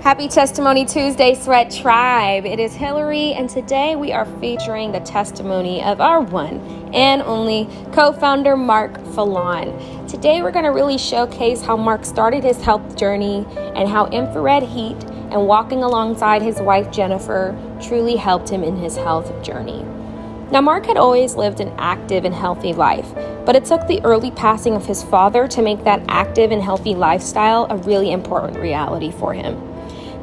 Happy Testimony Tuesday, Sweat Tribe. It is Hillary, and today we are featuring the testimony of our one and only co-founder, Mark Felan. Today we're going to really showcase how Mark started his health journey and how infrared heat and walking alongside his wife, Jennifer, truly helped him in his health journey. Now, Mark had always lived an active and healthy life, but it took the early passing of his father to make that active and healthy lifestyle a really important reality for him.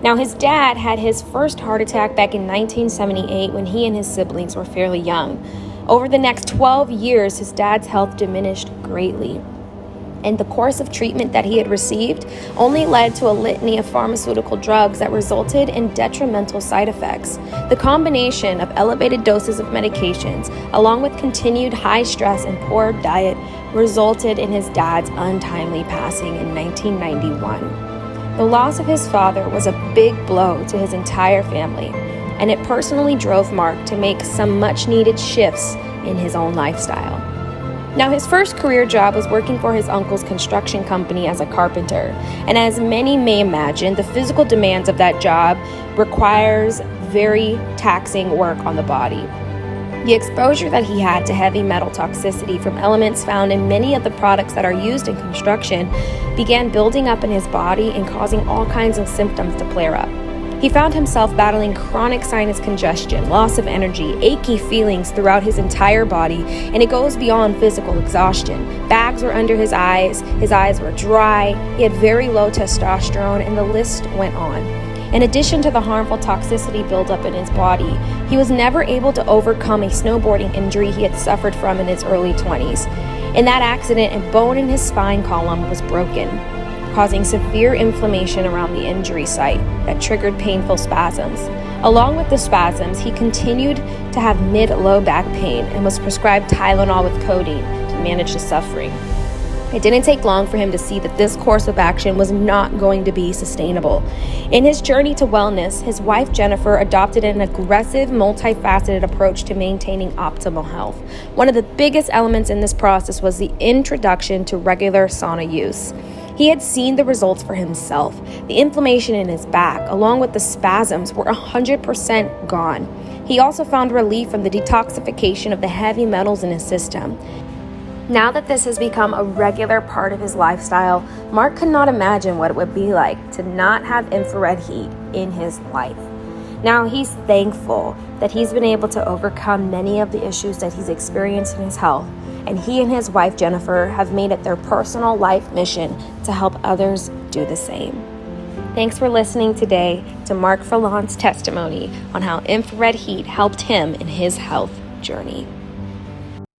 Now, his dad had his first heart attack back in 1978 when he and his siblings were fairly young. Over the next 12 years, his dad's health diminished greatly. And the course of treatment that he had received only led to a litany of pharmaceutical drugs that resulted in detrimental side effects. The combination of elevated doses of medications, along with continued high stress and poor diet, resulted in his dad's untimely passing in 1991. The loss of his father was a big blow to his entire family, and it personally drove Mark to make some much-needed shifts in his own lifestyle. Now, his first career job was working for his uncle's construction company as a carpenter, and as many may imagine, the physical demands of that job requires very taxing work on the body. The exposure that he had to heavy metal toxicity from elements found in many of the products that are used in construction began building up in his body and causing all kinds of symptoms to flare up. He found himself battling chronic sinus congestion, loss of energy, achy feelings throughout his entire body, and it goes beyond physical exhaustion. Bags were under his eyes were dry, he had very low testosterone, and the list went on. In addition to the harmful toxicity buildup in his body, he was never able to overcome a snowboarding injury he had suffered from in his early 20s. In that accident, a bone in his spine column was broken, causing severe inflammation around the injury site that triggered painful spasms. Along with the spasms, he continued to have mid-low back pain and was prescribed Tylenol with codeine to manage the suffering. It didn't take long for him to see that this course of action was not going to be sustainable. In his journey to wellness, his wife Jennifer adopted an aggressive, multifaceted approach to maintaining optimal health. One of the biggest elements in this process was the introduction to regular sauna use. He had seen the results for himself. The inflammation in his back, along with the spasms, were 100% gone. He also found relief from the detoxification of the heavy metals in his system. Now that this has become a regular part of his lifestyle, Mark could not imagine what it would be like to not have infrared heat in his life. Now he's thankful that he's been able to overcome many of the issues that he's experienced in his health, and he and his wife Jennifer have made it their personal life mission to help others do the same. Thanks for listening today to Mark Felan's testimony on how infrared heat helped him in his health journey.